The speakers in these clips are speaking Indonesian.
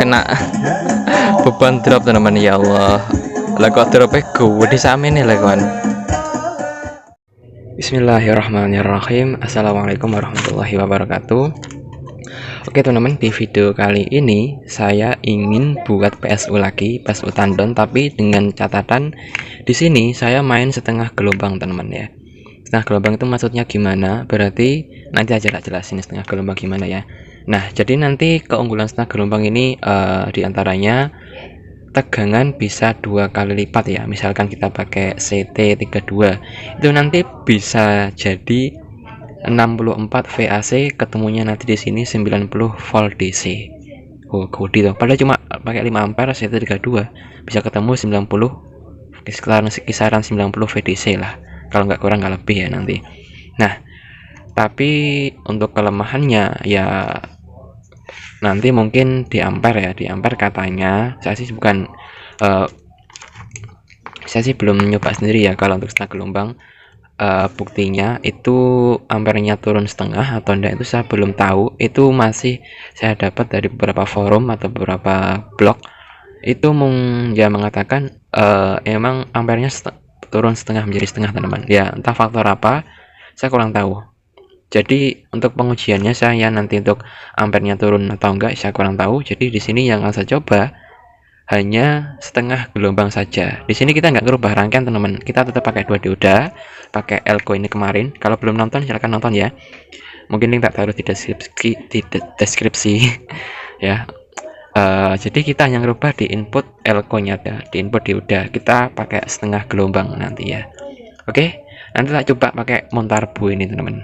kena beban drop teman-teman. Ya Allah, lah kok dropnya gue disamin nih lah kawan. Bismillahirrahmanirrahim. Assalamualaikum warahmatullahi wabarakatuh. Oke teman-teman, di video kali ini saya ingin buat PSU lagi, PSU tandon, tapi dengan catatan di sini saya main setengah gelombang teman-teman ya. Setengah gelombang itu maksudnya gimana? Berarti nanti aja tak jelasin setengah gelombang gimana ya. Nah, jadi nanti keunggulan setengah gelombang ini diantaranya tegangan bisa 2 kali lipat ya. Misalkan kita pakai CT32 itu nanti bisa jadi 64 VAC, ketemunya nanti di sini 90 volt DC. Oh, gede tuh. Padahal cuma pakai 5 ampere CT32 bisa ketemu 90, kisaran 90 VDC lah. Kalau nggak kurang nggak lebih ya nanti. Nah, tapi untuk kelemahannya ya nanti mungkin di ampere ya, di ampere katanya. Saya sih belum nyoba sendiri ya kalau untuk setengah gelombang. Buktinya itu ampernya turun setengah atau enggak itu saya belum tahu. Itu masih saya dapat dari beberapa forum atau beberapa blog itu ya mengatakan emang ampernya turun setengah menjadi setengah teman-teman ya, entah faktor apa saya kurang tahu. Jadi untuk pengujiannya saya nanti untuk ampernya turun atau enggak saya kurang tahu. Jadi di sini yang saya coba hanya setengah gelombang saja. Di sini kita nggak ngerubah rangkaian teman-teman, kita tetap pakai 2 dioda, pakai elko ini kemarin. Kalau belum nonton silahkan nonton ya, mungkin link tak taruh di deskripsi ya. Jadi kita hanya ngerubah di input elko nya ya, di input dioda kita pakai setengah gelombang nanti ya. Oke, nanti tak coba pakai montarbo ini teman-teman,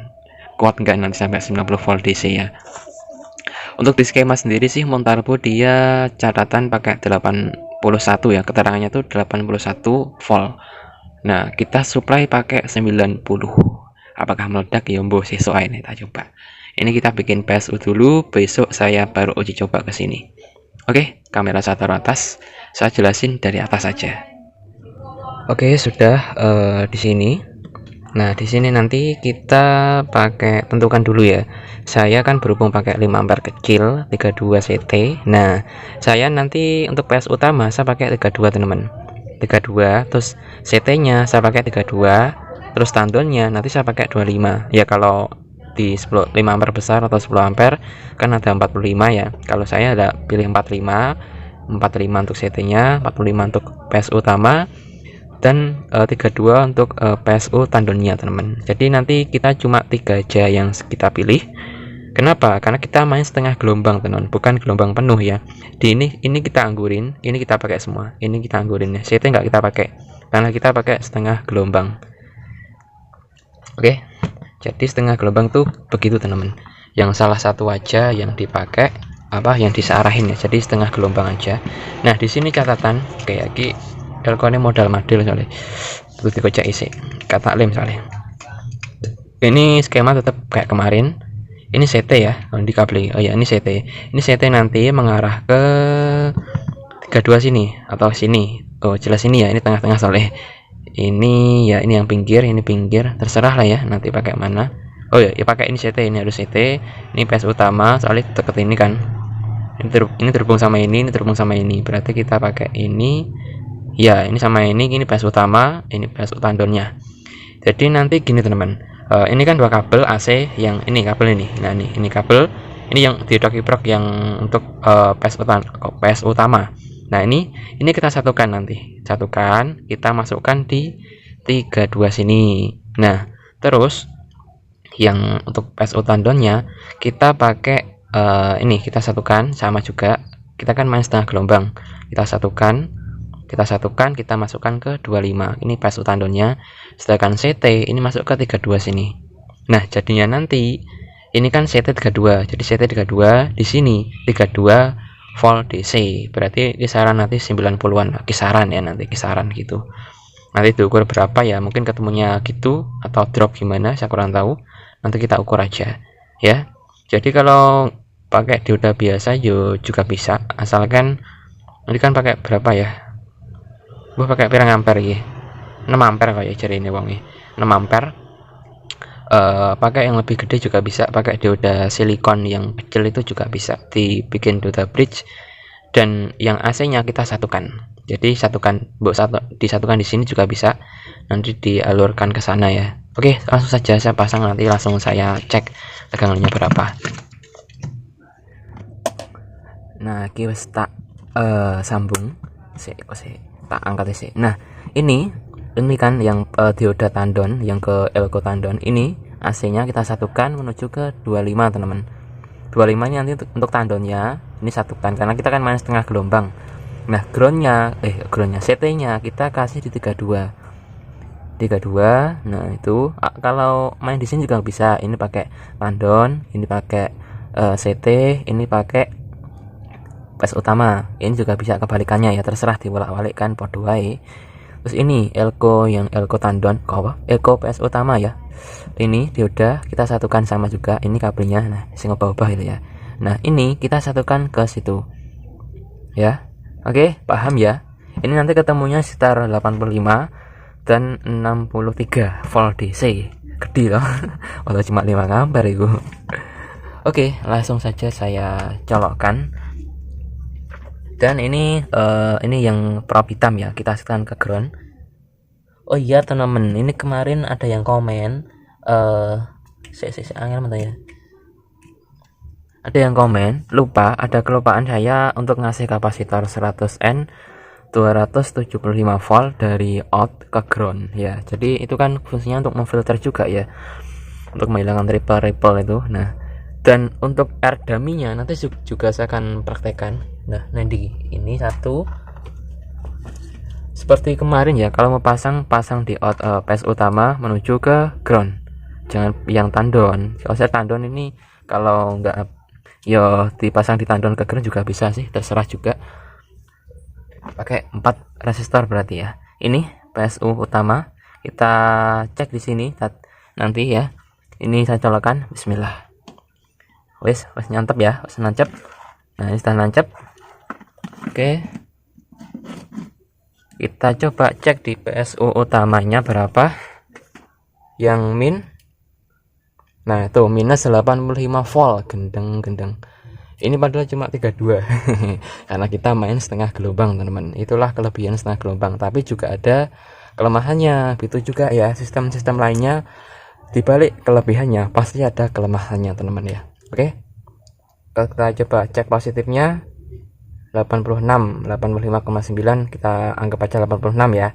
kuat nggak nanti sampai 90 volt DC ya. Untuk di skema sendiri sih montarbo dia catatan pakai 81 ya, keterangannya tuh 81 volt. Nah, kita supply pakai 90. Apakah meledak ya mbok sesuk ae kita coba. Ini kita bikin PSU dulu, besok saya baru uji coba ke sini. Oke, kamera saya taruh atas. Saya jelasin dari atas saja. Oke, sudah di sini. Nah, di sini nanti kita pakai tentukan dulu ya. Saya kan berhubung pakai 5 ampere kecil 32 CT. Nah, saya nanti untuk PS utama saya pakai 32 teman-teman. 32, terus CT-nya saya pakai 32, terus tandonnya nanti saya pakai 25. Ya kalau di 5 ampere besar atau 10 ampere kan ada 45 ya. Kalau saya ada pilih 45 untuk CT-nya, 45 untuk PS utama, dan 32 untuk PSU tandonnya teman-teman. Jadi nanti kita cuma 3 aja yang kita pilih. Kenapa? Karena kita main setengah gelombang teman-teman, bukan gelombang penuh ya. Di ini kita anggurin, ini kita pakai semua, ini kita anggurin ya. CT nggak kita pakai karena kita pakai setengah gelombang. Oke, jadi setengah gelombang tuh begitu teman-teman. Yang salah satu aja yang dipakai yang disearahin ya, jadi setengah gelombang aja. Nah, di sini catatan kayak gini. Elko ini modal madil soalnya itu dikocek isi kata lem soalnya. Ini skema tetap kayak kemarin. Ini CT ya di kabel. Oh ya, ini CT. Ini CT nanti mengarah ke 32 sini atau sini. Oh jelas ini ya, ini tengah-tengah soalnya. Ini ya, ini yang pinggir, ini pinggir, terserah lah ya nanti pakai mana. Oh ya, pakai ini CT, ini harus CT. Ini PS utama soalnya deket ini kan. Ini terhubung sama ini terhubung sama ini. Berarti kita pakai ini. Ya, ini sama ini PS utama, ini PS tandonnya. Jadi nanti gini teman-teman, ini kan 2 kabel AC yang ini kabel ini. Nah, ini kabel, ini yang diodok-iprok yang untuk PS utama. Nah, ini kita satukan nanti. Satukan, kita masukkan di 32 sini. Nah, terus yang untuk PSU tandonnya kita pakai ini kita satukan sama juga. Kita kan main setengah gelombang. Kita satukan, kita masukkan ke 25. Ini PSU tandonnya. Sedangkan CT ini masuk ke 32 sini. Nah, jadinya nanti ini kan CT 32. Jadi CT 32 di sini 32 volt DC. Berarti kisaran nanti 90-an, kisaran ya nanti kisaran gitu. Nanti diukur berapa ya? Mungkin ketemunya gitu atau drop gimana saya kurang tahu. Nanti kita ukur aja ya. Jadi kalau pakai dioda biasa juga bisa, asalkan ini kan pakai berapa ya? Pakai pirang ampere ya, 6 ampere kayak jari ini wong 6 ampere. Pakai yang lebih gede juga bisa, pakai dioda silikon yang kecil itu juga bisa dibikin dioda bridge dan yang AC-nya kita satukan. Jadi disatukan di sini juga bisa, nanti dialurkan ke sana ya. Oke, langsung saja saya pasang, nanti langsung saya cek tegangannya berapa. Nah, kita tak sambung tak angkat sih. Nah, ini kan yang dioda tandon yang ke elko tandon, ini AC-nya kita satukan menuju ke 25 teman-teman. 25 nya nanti untuk tandonnya ini satukan, karena kita kan main setengah gelombang. Nah, groundnya CT-nya kita kasih di 32. Nah, itu kalau main di sini juga bisa. Ini pakai tandon, ini pakai CT, ini pakai PS utama. Ini juga bisa kebalikannya ya, terserah dibolak-balik kan podo wae. Terus ini elko tandon, elko PS utama ya. Ini dioda kita satukan sama juga, ini kabelnya. Nah, sing ubah-ubah itu ya. Nah, ini kita satukan ke situ. Ya. Oke, paham ya? Ini nanti ketemunya sekitar 85 dan 63 volt DC. Gede loh. Walau cuma 5 ampere itu. Oke, langsung saja saya colokkan. Dan ini yang prop hitam ya, kita setelkan ke ground. Oh iya teman-teman, ini kemarin ada yang komen ya. Ada yang komen, ada kelupaan saya untuk ngasih kapasitor 100N 275 volt dari out ke ground ya. Jadi itu kan fungsinya untuk memfilter juga ya, untuk menghilangkan ripple itu. Nah, dan untuk air dummy-nya nanti juga saya akan praktekkan. Nah, nanti ini satu seperti kemarin ya, kalau mau pasang di out PS utama menuju ke ground, jangan yang tandon. Kalau saya tandon ini, kalau enggak ya dipasang di tandon ke ground juga bisa sih, terserah juga. Pakai 4 resistor berarti ya. Ini PSU utama, kita cek di sini nanti ya. Ini saya colokkan, bismillah. Wes nyantep ya, wes nancep. Nah, ini sudah nancep. Oke, kita coba cek di PSU utamanya berapa yang min. Nah, itu minus 85 volt, gendeng. Ini padahal cuma 32 karena kita main setengah gelombang teman-teman. Itulah kelebihan setengah gelombang, tapi juga ada kelemahannya. Begitu juga ya, sistem-sistem lainnya dibalik kelebihannya pasti ada kelemahannya teman-teman ya. Oke, kita coba cek positifnya 86, 85,9, kita anggap aja 86 ya.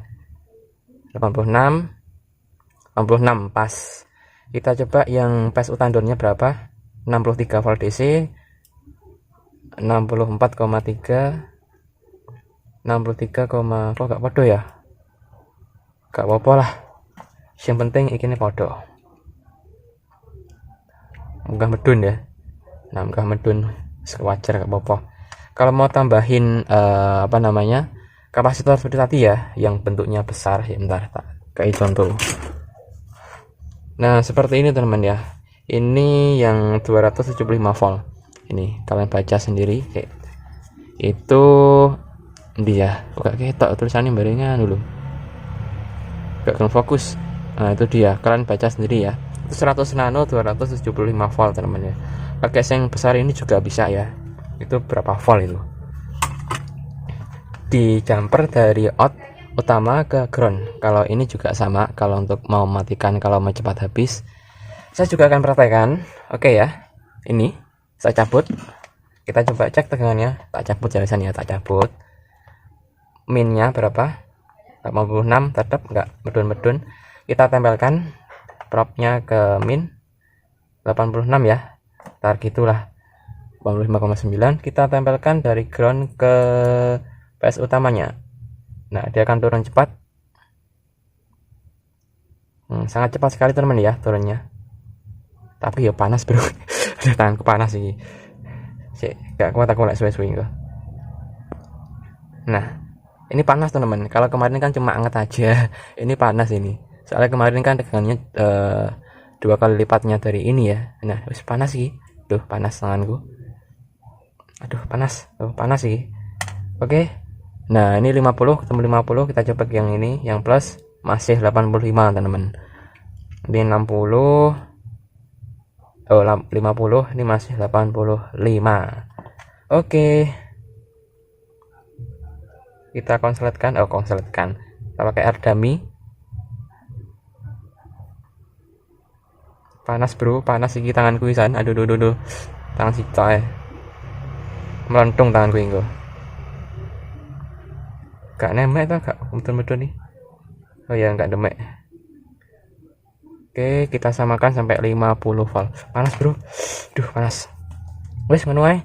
86 pas. Kita coba yang PSU tandonnya berapa? 63 volt DC, 64,3, 63, kok gak podo ya? Gak apa-apa lah. Yang penting ini podo. Munggah medun ya. Nah, munggah medun sewajar gak apa-apa. Kalau mau tambahin kapasitor seperti tadi ya, yang bentuknya besar ya, bentar tak kayak contoh. Nah, seperti ini teman-teman ya. Ini yang 275 volt. Ini kalian baca sendiri kayak itu dia. Gak ketok tulisannya barengan dulu. Gak akan fokus. Nah, itu dia. Kalian baca sendiri ya. Itu 100 nano 275 volt teman-teman ya. Pakai yang besar ini juga bisa ya. Itu berapa volt itu? Di jumper dari out utama ke ground. Kalau ini juga sama, kalau untuk mau matikan, kalau mau cepat habis, saya juga akan praktekkan. Oke ya, ini saya cabut, kita coba cek tegangannya. Tak cabut jelasannya, tak cabut. Minnya berapa? 86, tetap enggak medun-medun. Kita tempelkan propnya ke min 86 ya, tar gitulah 85,9. Kita tempelkan dari ground ke PS utamanya. Nah, dia akan turun cepat. Sangat cepat sekali teman ya turunnya. Tapi ya panas bro. Ada tanganku panas ini. Gak kuat aku lek suwe-suwe itu. Nah, ini panas teman-teman. Kalau kemarin kan cuma anget aja. Ini panas ini. Soalnya kemarin kan tegangannya 2 kali lipatnya dari ini ya. Nah, wis panas sih. Duh, panas tanganku. Aduh, panas. Panas sih. Oke. Nah, ini 50 ketemu 50, kita coba yang ini, yang plus masih 85 teman-teman. Ini 60. 50, ini masih 85. Oke. kita konsletkan, kita pakai air dummy. Panas bro, panas iki tanganku isan. Aduh, tangan si coy melentung tanganku ini. Gak nemek tuh, gak betul-betul nih. Oh ya, gak demek. Oke, kita samakan sampai 50 volt. Panas bro, duh panas. Wes ngono ae.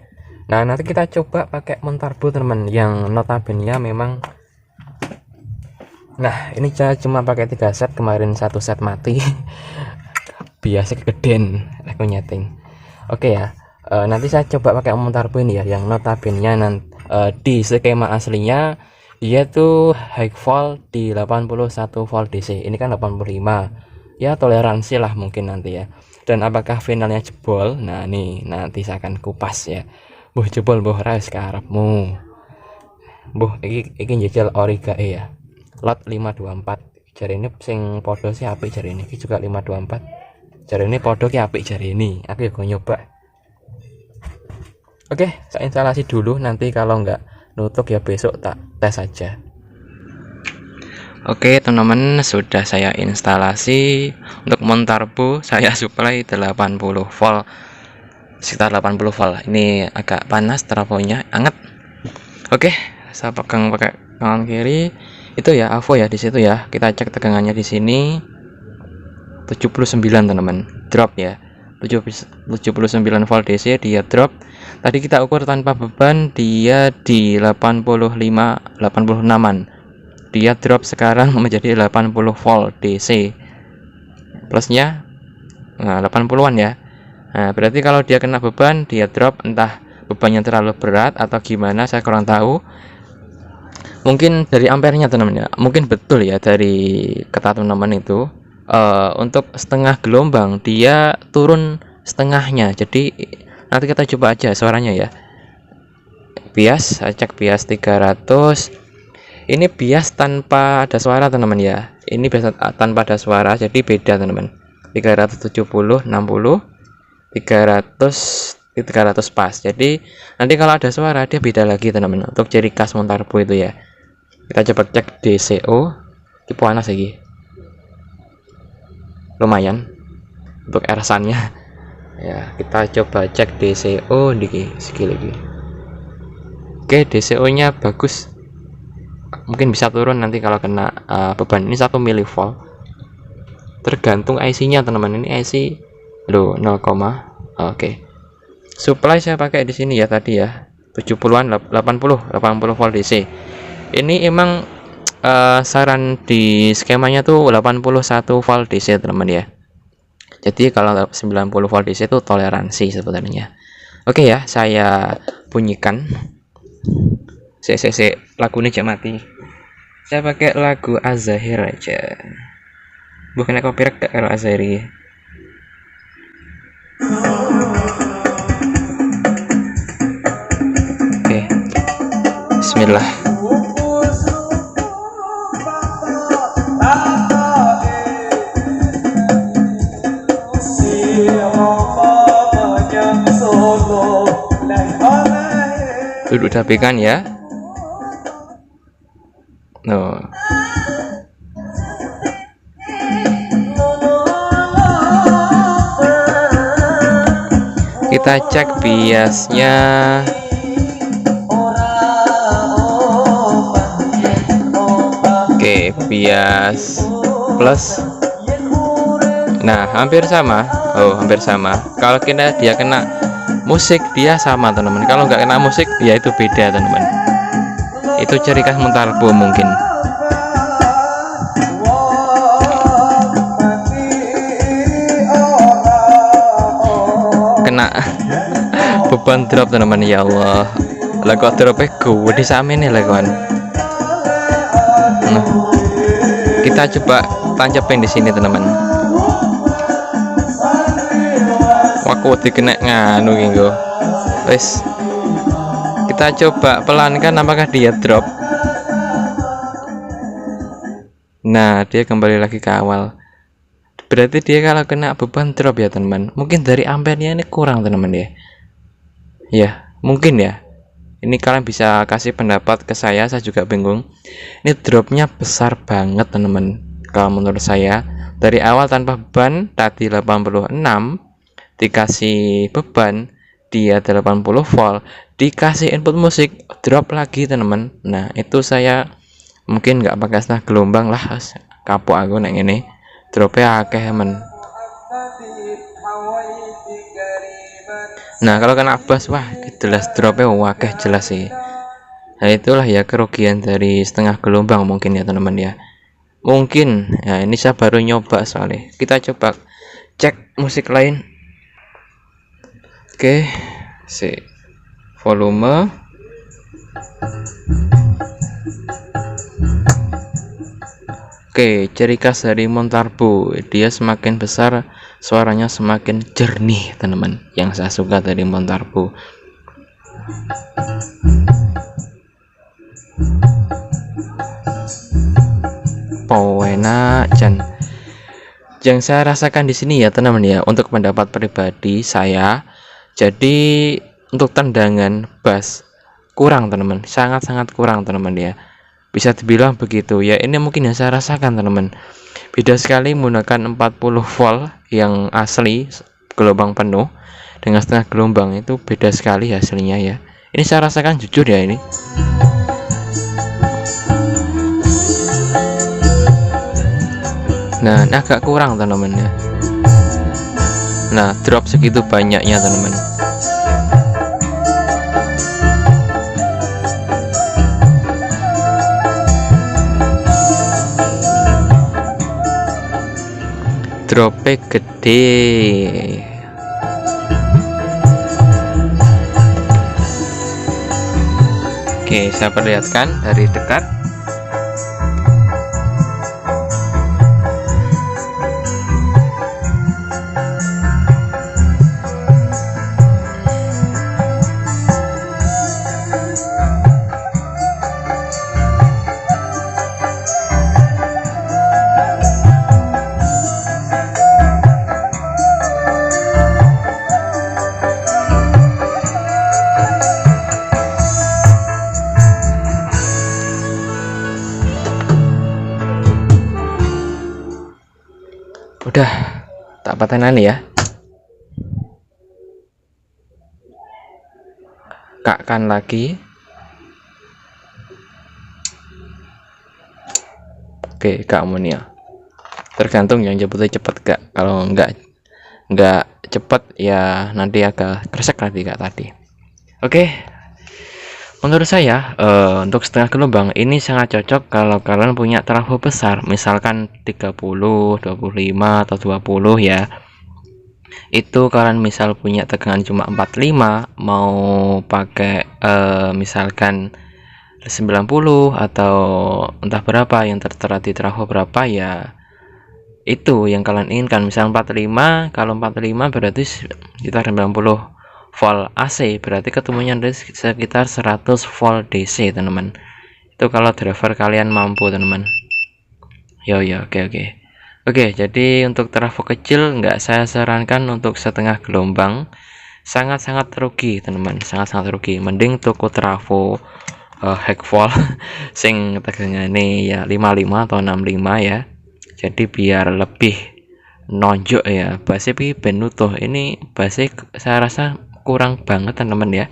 Nah, nanti kita coba pakai montarbo teman, yang notabene memang. Nah, ini saya cuma pakai 3 set, kemarin 1 set mati. Biasa kegedean aku nyeting. Oke ya. Nanti saya coba pakai montarbo ini ya, yang notabene di skema aslinya dia tuh high volt di 81 volt DC. Ini kan 85. Ya toleransi lah mungkin nanti ya. Dan apakah finalnya jebol? Nah, nih nanti saya akan kupas ya. Buh jebol buh rais karepmu. Buh iki njajal Origa ya. Lot 524. Jari ini sing podo sih apik jari ini. Iki juga 524. Jari ini podo ki apik jari ini. Aku ya go nyoba. Oke, saya instalasi dulu, nanti kalau nggak nutup ya besok tak tes saja. Oke teman-teman, sudah saya instalasi. Untuk montarbo saya supply 80 volt, sekitar 80 volt. Ini agak panas trafonya, anget. Oke, saya pegang pakai tangan kiri. Itu ya AVO ya di situ ya. Kita cek tegangannya di sini 79 teman-teman. Drop ya. 79 volt DC dia drop. Tadi kita ukur tanpa beban dia di 86an. Dia drop sekarang menjadi 80 volt DC. Plusnya 80-an ya. Nah, berarti kalau dia kena beban dia drop, entah bebannya terlalu berat atau gimana saya kurang tahu. Mungkin dari ampernya teman-teman ya. Mungkin betul ya dari kata teman-teman itu. Untuk setengah gelombang dia turun setengahnya. Jadi nanti kita coba aja suaranya ya. Bias, saya cek bias 300. Ini bias tanpa ada suara teman-teman ya. Ini bias tanpa ada suara, jadi beda teman-teman. 370, 60, 300 pas. Jadi nanti kalau ada suara dia beda lagi teman-teman. Untuk ciri khas montarbo itu ya. Kita coba cek DCO. Ini panas lagi. Lumayan untuk ersannya. Ya, kita coba cek DCO di segi lagi. Oke, DCO-nya bagus. Mungkin bisa turun nanti kalau kena beban. Ini 1 mV. Tergantung IC-nya teman-teman. Ini IC 0, oke. Supply saya pakai di sini ya tadi ya. 70-an 80 volt DC. Ini emang saran di skemanya tuh 81 volt DC teman-teman ya. Jadi kalau 90 volt DC itu toleransi sebenarnya. Oke ya, saya bunyikan. Lagunya aja mati. Saya pakai lagu Azahir aja. Bukan copyright kalau Azahiri. Oke. Bismillah. Duduk dapekan ya. No. Kita cek biasnya. Oke, bias plus. Nah, hampir sama. Oh, hampir sama. Kalau dia kena musik dia sama teman-teman. Kalau nggak kena musik ya itu beda teman-teman. Itu ciri khas montarbo mungkin. Kena beban drop teman-teman, ya Allah. Lah kok dropnya gue di samin lah kawan. Kita coba tancapin di sini teman-teman. Aku dikena nganu gitu. Wes. Kita coba pelankan apakah dia drop. Nah, dia kembali lagi ke awal. Berarti dia kalau kena beban drop ya teman-teman. Mungkin dari ampernya ini kurang teman-teman ya. Ya, mungkin ya. Ini kalian bisa kasih pendapat ke saya juga bingung. Ini dropnya besar banget teman-teman. Kalau menurut saya dari awal tanpa beban tadi 86, dikasih beban dia 80 volt, dikasih input musik drop lagi teman-teman. Nah itu saya mungkin nggak pakai setengah gelombang lah, kapok aku neng ini dropnya akeh men. Nah kalau kena bass, wah jelas dropnya wakeh jelas sih. Nah itulah ya kerugian dari setengah gelombang mungkin ya teman-teman ya. Mungkin ya ini saya baru nyoba soalnya. Kita coba cek musik lain. Oke, volume. Oke, ciri khas dari Montarbo, dia semakin besar suaranya semakin jernih teman-teman. Yang saya suka dari Montarbo. Enak yang saya rasakan di sini ya teman-teman ya, untuk pendapat pribadi saya, jadi untuk tendangan bass kurang teman-teman, sangat-sangat kurang teman-teman ya, bisa dibilang begitu ya. Ini mungkin yang saya rasakan teman-teman, beda sekali menggunakan 40 volt yang asli gelombang penuh dengan setengah gelombang, itu beda sekali hasilnya ya. Ini saya rasakan jujur ya ini. Nah ini agak kurang teman-teman ya. Nah drop segitu banyaknya teman-teman. Dropnya gede. Oke, saya perlihatkan dari dekat. Udah tak patenan ya, kakkan lagi. Oke, Kak Amonia tergantung yang jemputnya cepet gak. Kalau nggak cepet ya nanti agak kresek nanti Kak tadi. Oke, menurut saya untuk setengah gelombang ini sangat cocok kalau kalian punya trafo besar, misalkan 30, 25 atau 20 ya. Itu kalian misal punya tegangan cuma 45, mau pakai misalkan 90 atau entah berapa yang tertera di trafo berapa ya, itu yang kalian inginkan. Misal 45, kalau 45 berarti sekitar 90 volt AC, berarti ketemunya dari sekitar 100 volt DC teman-teman. Itu kalau driver kalian mampu teman-teman. Oke, jadi untuk trafo kecil nggak saya sarankan untuk setengah gelombang, sangat-sangat rugi teman-teman, sangat-sangat rugi. Mending toko trafo high volt sing tegangannya ini ya 55 atau 65 ya, jadi biar lebih nonjok ya. Basic ben utuh, ini basic saya rasa kurang banget teman-teman ya.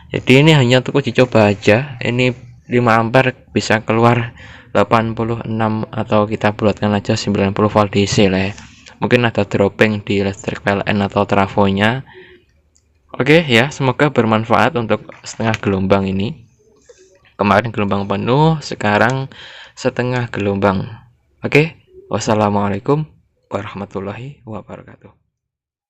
Jadi ini hanya untuk uji coba aja. Ini 5 ampere bisa keluar 86 atau kita bulatkan aja 90 volt DC lah ya. Mungkin ada dropping di listrik PLN atau trafonya. Oke ya, semoga bermanfaat untuk setengah gelombang ini. Kemarin gelombang penuh, sekarang setengah gelombang. Oke, wassalamualaikum warahmatullahi wabarakatuh.